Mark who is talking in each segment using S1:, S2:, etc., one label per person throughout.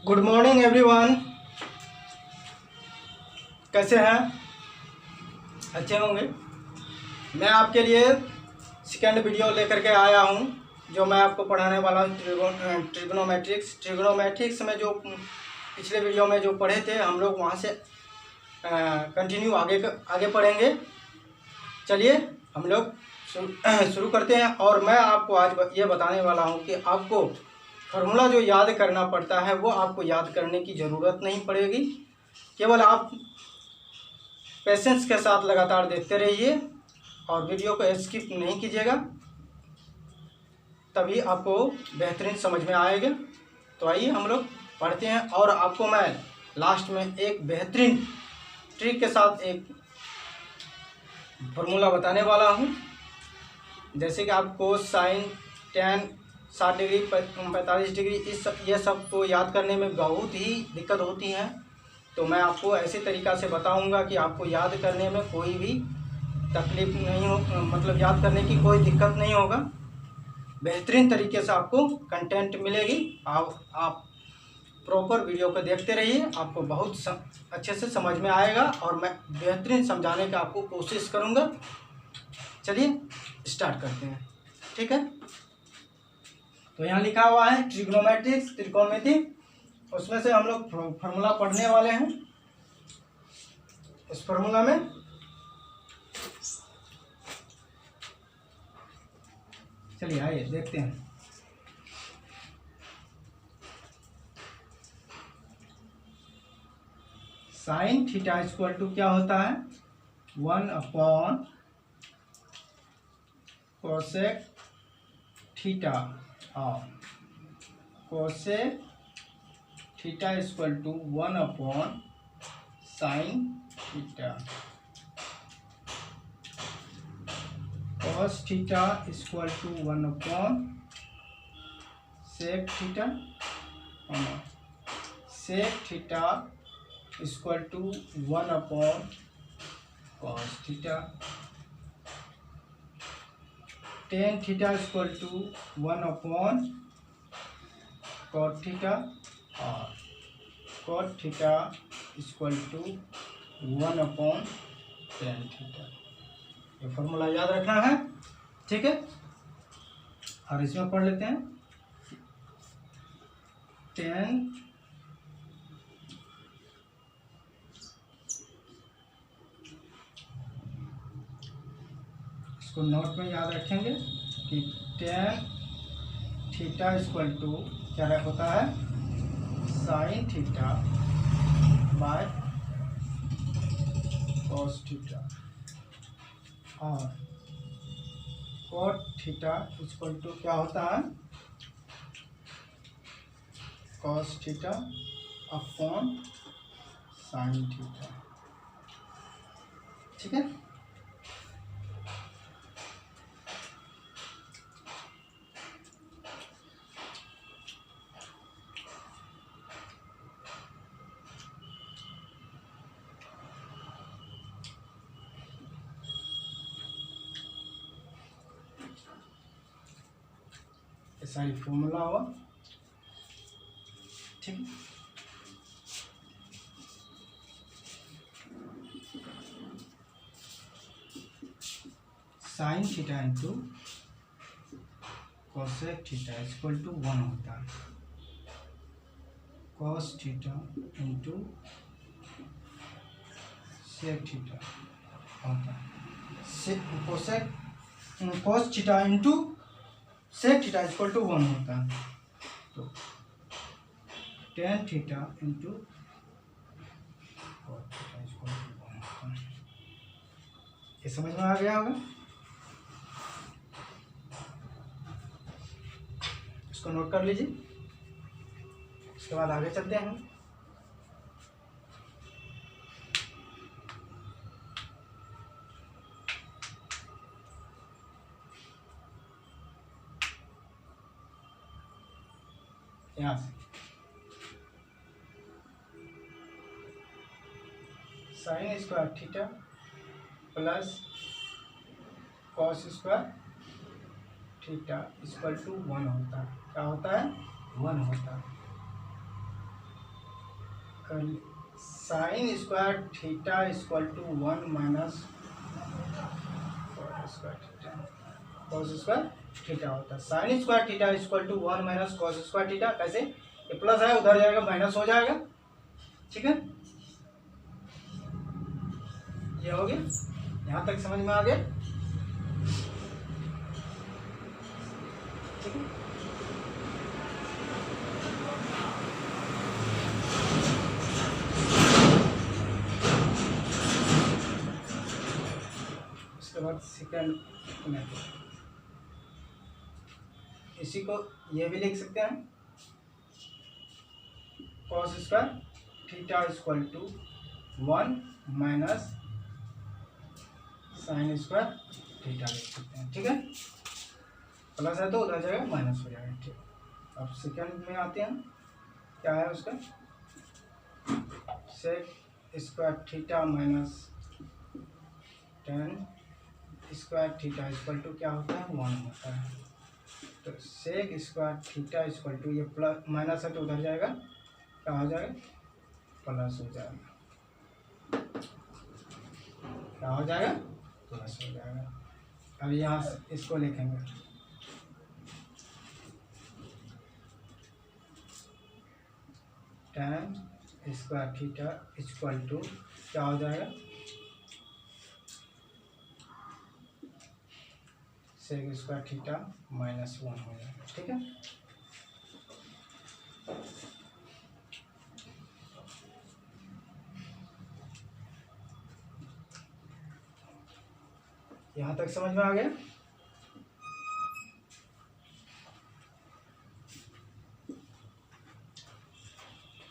S1: Good morning everyone. कैसे हैं? अच्छे होंगे। मैं आपके लिए सेकंड वीडियो लेकर के आया हूं, जो मैं आपको पढ़ाने वाला हूं ट्रिग्नोमेट्रिक्स में जो पिछले वीडियो में जो पढ़े थे हम लोग, वहां से कंटिन्यू आगे पढ़ेंगे। चलिए हम लोग शुरू करते हैं। और मैं आपको आज ये बताने वाला हूं कि आपको फार्मूला जो याद करना पड़ता है वो आपको याद करने की ज़रूरत नहीं पड़ेगी। केवल आप पेशेंस के साथ लगातार देखते रहिए और वीडियो को स्किप नहीं कीजिएगा, तभी आपको बेहतरीन समझ में आएगा। तो आइए हम लोग पढ़ते हैं। और आपको मैं लास्ट में एक बेहतरीन ट्रिक के साथ एक फार्मूला बताने वाला हूं। जैसे कि आपको साइन, टेन, 60 डिग्री, 45 डिग्री, ये सब को याद करने में बहुत ही दिक्कत होती है, तो मैं आपको ऐसे तरीक़ा से बताऊंगा कि आपको याद करने में कोई भी तकलीफ नहीं हो, मतलब याद करने की कोई दिक्कत नहीं होगा। बेहतरीन तरीके से आपको कंटेंट मिलेगी। आप प्रॉपर वीडियो को देखते रहिए, आपको बहुत अच्छे से समझ में आएगा और मैं बेहतरीन समझाने का आपको कोशिश करूँगा। चलिए स्टार्ट करते हैं, ठीक है। तो यहाँ लिखा हुआ है ट्रिग्नोमेट्रिक्स, त्रिकोणमिति। उसमें से हम लोग फार्मूला पढ़ने वाले हैं। इस फार्मूला में चलिए आइए देखते हैं। साइन थीटा इक्वल टू क्या होता है? 1 कोसेक थीटा, और cosec theta equal to 1 sine theta. Cos theta equal to 1 sec theta, sec theta equal to 1 cos theta. Tan theta equal to 1 cot theta, और cot theta equal to 1 tan theta. ये formula याद रखना है, ठीक है। और इसमें पढ़ लेते हैं। टेन इसको नोट में याद रखेंगे कि टेन थीटा इक्वल टू क्या होता है? Sine theta by cos theta, और कॉट थीटा इक्वल टू क्या होता है? Cos theta upon sine theta, ठीक है। ऐसा ही फॉर्मूला हुआ, ठीक है। Sine theta into cosec theta equal to 1 होता है। Cos theta into sec theta होता है। Cos theta into sec theta equal to 1 होता है। तो tan theta into cot theta equal to 1 होता है। ये समझ में आ गया होगा। इसको नोट कर लीजिए, उसके बाद आगे चलते हैं। यहाँ से sine square theta plus cos square theta equal to 1 होता है। क्या होता है? 1 होता है। Sine square theta equal to 1 minus cos square theta होता है। Sine square theta equal to 1 minus cos square theta. कैसे? ये प्लस है, उधर जाएगा माइनस हो जाएगा। ठीक है, ये हो गया। यहाँ तक समझ में आ गया? ठीक है, उसके बाद सेकंड मेथड, इसी को ये भी लिख सकते हैं, cos square theta equal to 1 minus sine square theta लिख सकते हैं। ठीक है, प्लस है तो उधर जाएगा माइनस हो जाएगा। ठीक, अब सेकंड में आते हैं। क्या है उसका? Sec square theta minus tan square theta equal to क्या होता है? 1 होता है। तो sec square theta equal to, ये प्लस माइनस है तो उधर जाएगा, क्या हो जाएगा? प्लस हो जाएगा। क्या हो जाएगा? प्लस हो जाएगा। अब यहाँ से इसको लिखेंगे, tan square theta equal to क्या हो जाएगा? सेक स्क्वायर थीटा माइनस 1 हो जाएगा। ठीक है, यहाँ तक समझ में आ गया?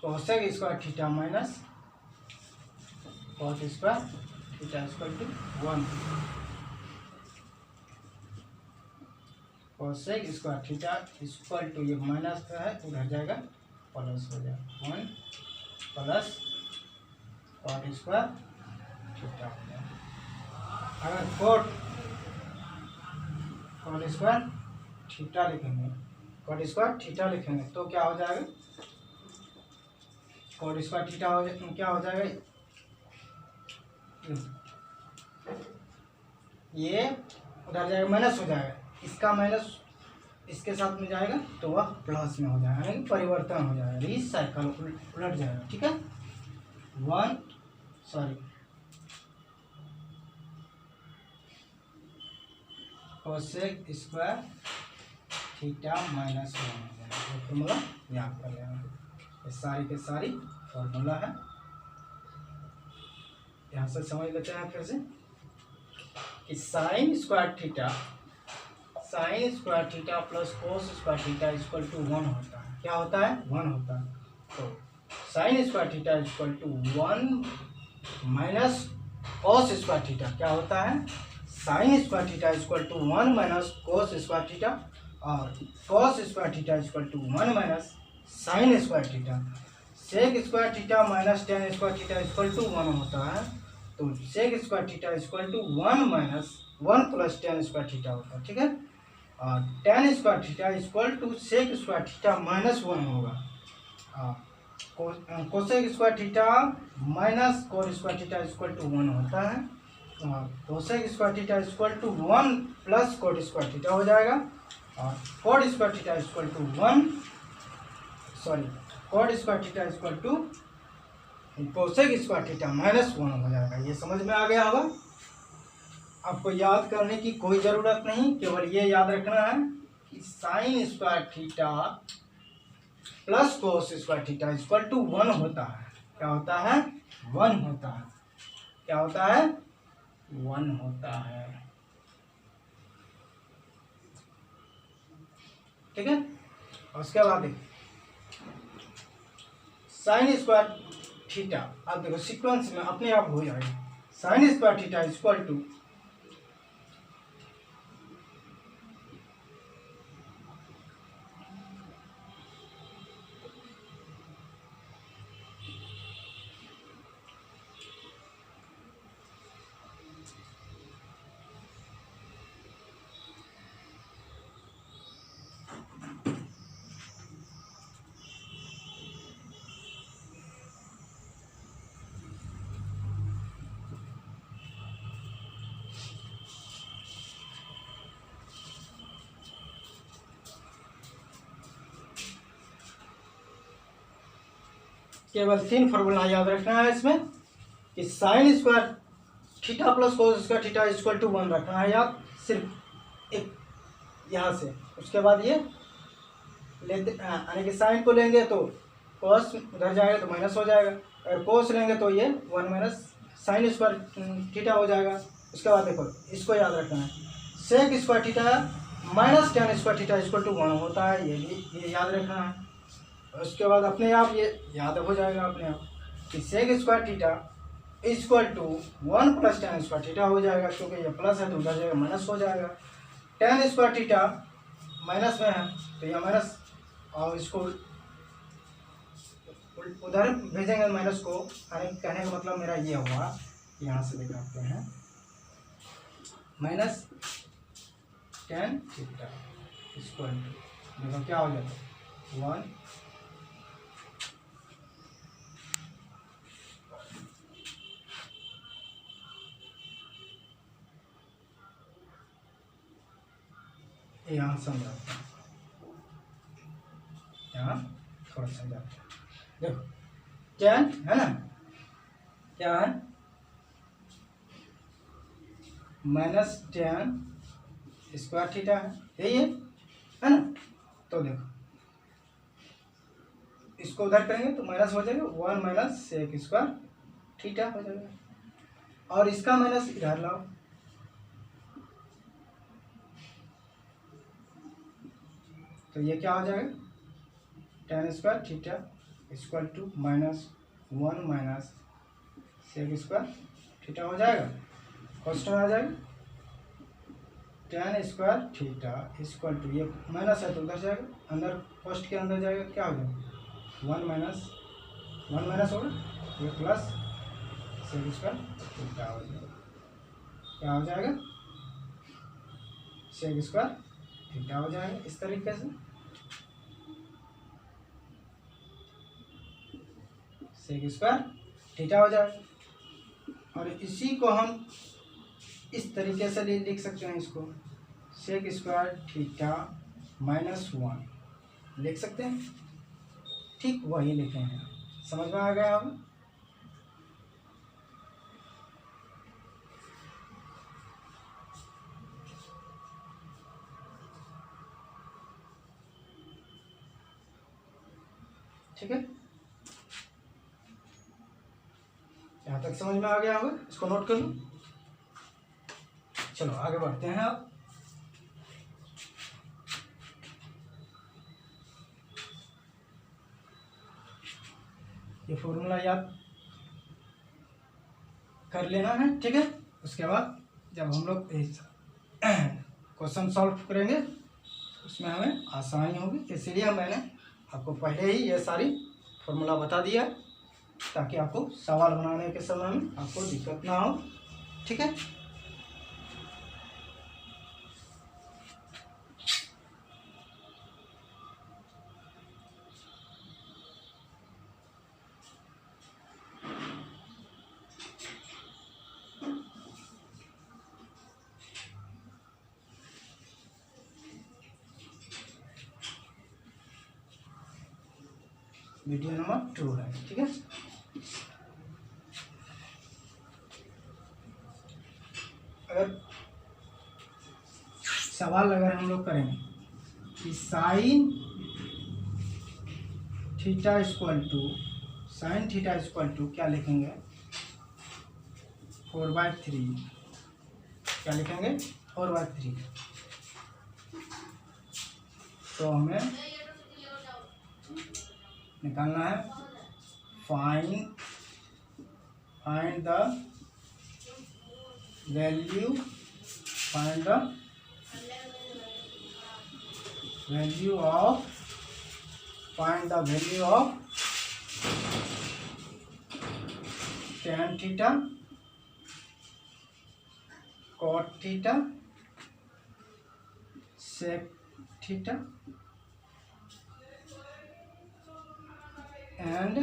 S1: Cosec square theta minus cot square theta equal to 1। Cosec square theta equal to, ये माइनस का है उधर जाएगा प्लस हो जाएगा, 1 प्लस कॉट स्क्वायर थीटा हो जाएगा। अगर कॉट स्क्वायर थीटा लिखेंगे, कॉट स्क्वायर थीटा लिखेंगे तो क्या हो जाएगा? कॉट स्क्वायर थीटा हो जाए क्या हो जाएगा? ये उधर जाएगा माइनस हो जाएगा, इसका माइनस इसके साथ में जाएगा तो वह प्लस में हो जाएगा, यानी परिवर्तन हो जाएगा, रीसाइकल उलट जाएगा। ठीक है, कोसेक स्क्वायर थीटा माइनस 1 हो जाएगा। ये फॉर्मूला याद कर लेना, ये सारी के सारी फॉर्मूला है। यहाँ से समझ लेते हैं फिर से कि sine square theta plus cos square theta equal to 1 होता है। क्या होता है? 1 होता है। तो sine square theta equal to 1 minus cos square theta क्या होता है? Sine square theta equal to 1 minus cos square theta, और cos square theta equal to 1 minus sine square theta. Sec square theta minus tan square theta equal to 1 होता है। तो sec square theta equal to 1 minus 1 plus tan square theta होता है। ठीक है, और tan square theta equal to sec square theta minus 1 होगा। Cosec square theta minus cot square theta equal to 1 होता है। Cosec square theta equal to 1 plus cot square theta हो जाएगा, और cot square theta equal to cot square theta equal to cosec square theta minus 1 हो जाएगा। ये समझ में आ गया होगा। आपको याद करने की कोई ज़रूरत नहीं, केवल ये याद रखना है कि sine square theta plus cos square theta equal to 1 होता है। क्या होता है? 1 होता है। क्या होता है? 1 होता है। ठीक है, और उसके बाद साइन स्क्वायर थीटा, आप देखो सीक्वेंस में अपने आप हो जाएगा। Sine square theta equal to केवल 3 फॉर्मूला याद रखना है इसमें कि sine square theta plus cos square theta equal to 1 रखना है याद, सिर्फ एक यहाँ से। उसके बाद ये लेते यानी कि साइन को लेंगे तो कोस उधर जाएगा तो माइनस हो जाएगा, अगर कोस लेंगे तो ये 1 माइनस साइन स्क्वायर थीटा हो जाएगा। उसके बाद देखो इसको याद रखना है, sec square theta minus tan square theta equal to 1 होता है, ये याद रखना है। उसके बाद अपने आप ये याद हो जाएगा अपने आप कि sec square theta equal to 1 plus tan square theta हो जाएगा, क्योंकि ये प्लस है तो उधर जाएगा माइनस हो जाएगा। टेन स्क्वायर थीटा माइनस में है तो यह माइनस, और इसको उधर भेजेंगे माइनस को, कहने का मतलब मेरा ये हुआ, यहाँ से देख सकते हैं minus tan theta equal to देखो क्या हो जाता है 1 यहाँ समझाते हैं, यहाँ थोड़ा समझाते हैं। देखो टेन है ना, क्या है माइनस टेन स्क्वायर थीटा है, यही है ना। तो देखो इसको उधर करेंगे तो माइनस हो जाएगा 1 माइनस सेक स्क्वायर थीटा हो जाएगा, और इसका माइनस इधर लाओ तो ये क्या हो जाएगा tan square theta equal to minus 1 minus sec square theta हो जाएगा। क्वेश्चन आ जाएगा tan square theta equal to, ये माइनस है तो उधर जाएगा, अंदर फर्स्ट के अंदर जाएगा क्या हो जाएगा 1 माइनस होगा, ये प्लस सेक स्क्वायर थीटा हो जाएगा, क्या हो जाएगा सेक स्क्वायर थीटा हो जाएगा। इस तरीके से सेक स्क्वायर थीटा हो जाएगा, और इसी को हम इस तरीके से लिख सकते हैं, इसको सेक स्क्वायर थीटा माइनस 1 लिख सकते हैं, ठीक वही लिखे हैं। समझ में आ गया अब? ठीक है, यहाँ तक समझ में आ गया होगा, इसको नोट कर लो। चलो आगे बढ़ते हैं अब। ये फॉर्मूला याद कर लेना है, ठीक है। उसके बाद जब हम लोग क्वेश्चन सॉल्व करेंगे उसमें हमें आसानी होगी, इसीलिए मैंने आपको पहले ही ये सारी फॉर्मूला बता दिया ताकि आपको सवाल बनाने के समय में आपको दिक्कत ना हो, ठीक है। वीडियो नंबर 2 है, ठीक है। अगर सवाल अगर हम लोग करेंगे कि साइन थीटा इक्वल टू क्या लिखेंगे 4/3, क्या लिखेंगे 4/3, तो हमें निकालना है find the value of tan theta cot theta sec theta and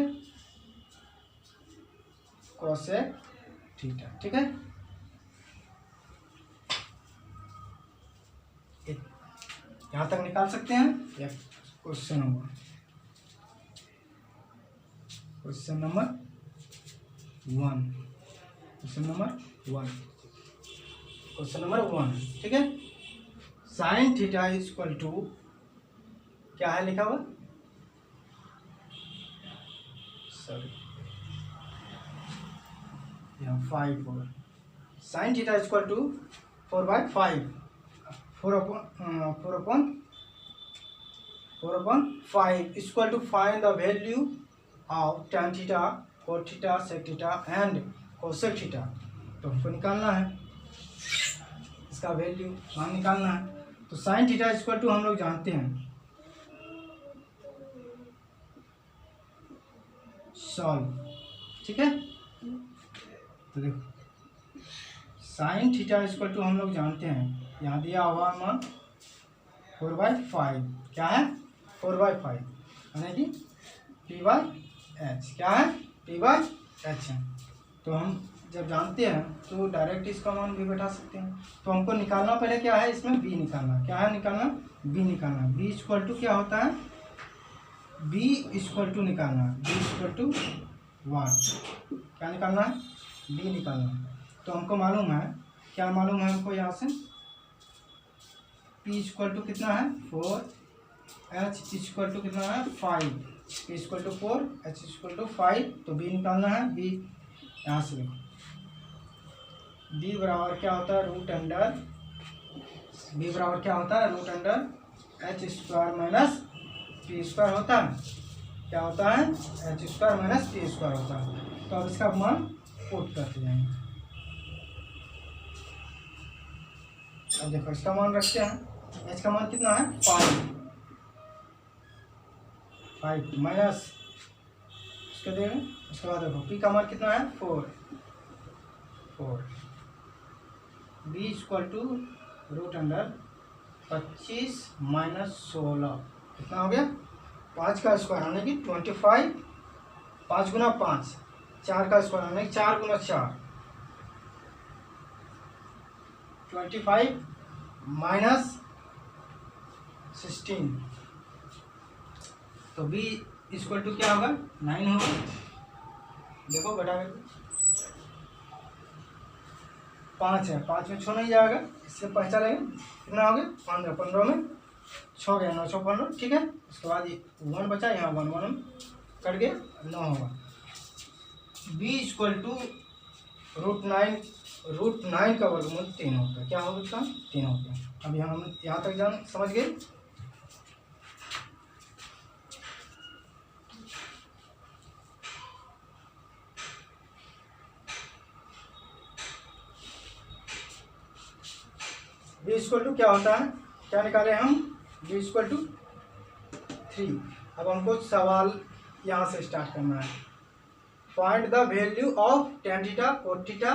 S1: cosec theta, ठीक है। यहाँ तक निकाल सकते हैं, यह क्वेश्चन होगा। क्वेश्चन नंबर 1, क्वेश्चन नंबर 1, ठीक है। साइन थीटा इक्वल टू क्या है लिखा हुआ, सॉरी यहाँ 5 होगा। Sine theta equal to 4/5, 4/5 equal to find the value of tan theta, cot theta, sec theta and cosec theta. तो हमको निकालना है इसका वैल्यू, मान निकालना है। तो साइन थीटा इक्वल टू हम लोग जानते हैं, सॉल्व, ठीक है। तो देखो साइन थीटा इक्वल टू हम लोग जानते हैं, यहाँ दिया हुआ मान 4/5, क्या है 4/5, यानी कि P/H, क्या है P/H है। तो हम जब जानते हैं तो डायरेक्ट इसका मान भी बैठा सकते हैं। तो हमको निकालना पहले क्या है, इसमें b निकालना, क्या है निकालना, b निकालना। b इक्वल टू क्या होता है, b इक्वल टू निकालना, b इक्वल टू 1, क्या निकालना है, b निकालना है। तो हमको मालूम है, क्या मालूम है हमको यहाँ से, p इक्वल टू कितना है 4, h इक्वल टू कितना है 5, p equal to 4, h equal to 5। तो b निकालना है, b यहाँ से देखो b बराबर क्या होता है रूट अंडर, b बराबर क्या होता है root under h square minus p square होता है, क्या होता है h square minus p square होता है। तो अब इसका मान पुट करते जाएंगे। अब देखो इसका मान रखते हैं, h का मान कितना है 5 माइनस उसके देंगे। उसके बाद देखो p का मान कितना है 4, b equal to root under 25 minus 16, कितना हो गया 5 का स्क्वायर यानी कि 25, 5 गुना 5, 4 का स्क्वायर यानी कि 4 गुना 4, 25 माइनस 16। तो b इक्वल टू क्या होगा 9 होगा। देखो बटा 5 है, 5 में 6 नहीं जाएगा, इससे पहचान लेंगे कितना हो गया 15, 15 में 6 गया 9, 6 15, ठीक है। उसके बाद ये 1 बचा, यहाँ 1 कट गया 9 होगा। b इक्वल टू रूट 9 का वर्गमूल 3 होता है, क्या होगा इसका 3 होता है। अब यहाँ हम यहाँ तक जान समझ गए। b इक्वल टू क्या होता है, क्या निकाले हम b इक्वल टू 3। अब हमको सवाल यहाँ से स्टार्ट करना है, find the value of tan theta, cot theta,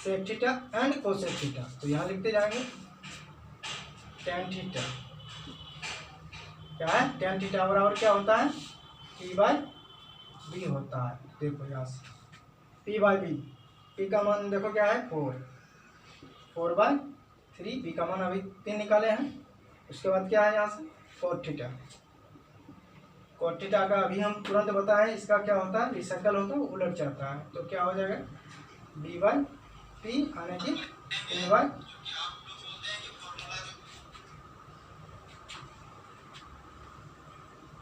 S1: sec theta and cosec theta. तो यहाँ लिखते जाएंगे tan थीटा, क्या है tan थीटा बराबर क्या होता है p/b होता है। देखो यहाँ से p/b, p का मान देखो क्या है 4/3, b का मान अभी 3 निकाले हैं। उसके बाद क्या है यहाँ से cot थीटा, cot थीटा का अभी हम तुरंत बताएं इसका क्या होता है, रिसर्कल होता है उलट जाता है। तो क्या हो जाएगा b/p यानी कि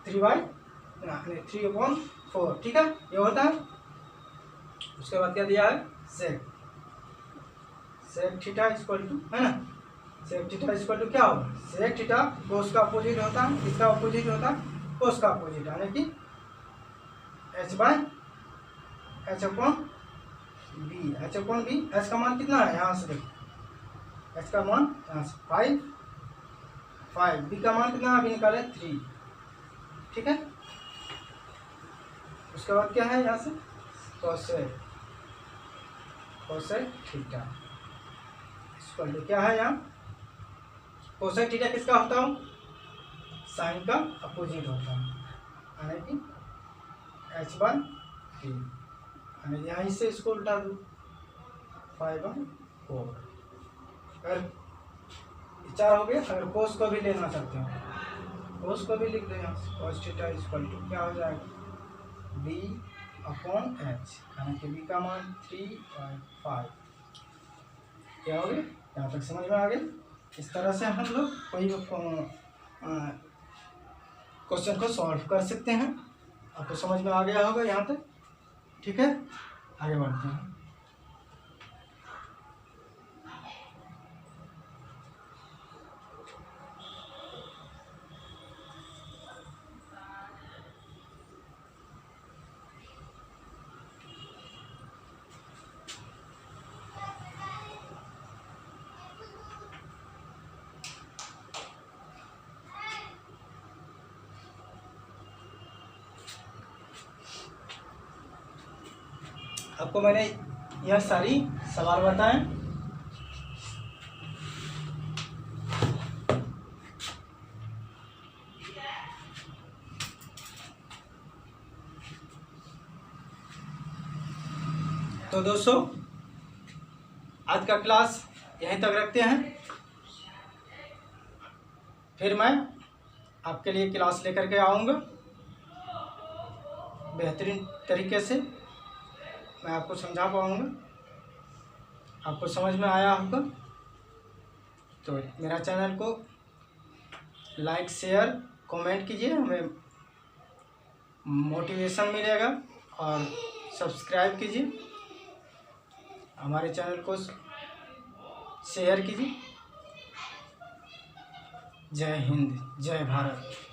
S1: 3/4, ठीक है ये होता है। उसके बाद क्या दिया है sec थीटा इक्वल टू, है ना, sec थीटा इक्वल टू क्या होगा, sec थीटा कोस का अपोजिट होता है, इसका अपोजिट होता है कोस का अपोजिट, यानी कि h/b, h का मान कितना है यहाँ से देखो, h का मान यहाँ से 5, b का मान कितना अभी निकाले 3, ठीक है। उसके बाद क्या है यहाँ से cosec थीटा इक्वल टू क्या है यहाँ, cosec थीटा किसका होता है, साइन का अपोजिट होता है, यानी कि h/3, यानी यहाँ से इसको उल्टा दो 5/4। अगर 4 हो गया, अगर कोस को भी लेना चाहते हो कोस को भी लिख दो यहाँ से, cos थीटा इक्वल टू क्या हो जाएगा b अपॉन एच, यानी कि बी का मान 3/5। क्या हो गया, यहाँ तक समझ में आ गई। इस तरह से हम लोग कोई क्वेश्चन को सॉल्व कर सकते हैं। आपको समझ में आ गया होगा यहाँ तक, ठीक है। आगे बढ़ते हैं। आपको मैंने यह सारी सवाल बताएं। तो दोस्तों आज का क्लास यहीं तक रखते हैं। फिर मैं आपके लिए क्लास लेकर के आऊँगा बेहतरीन तरीके से। मैं आपको समझा पाऊँगा, आपको समझ में आया होगा। तो मेरा चैनल को लाइक शेयर कमेंट कीजिए, हमें मोटिवेशन मिलेगा। और सब्सक्राइब कीजिए, हमारे चैनल को शेयर कीजिए। जय हिंद, जय भारत।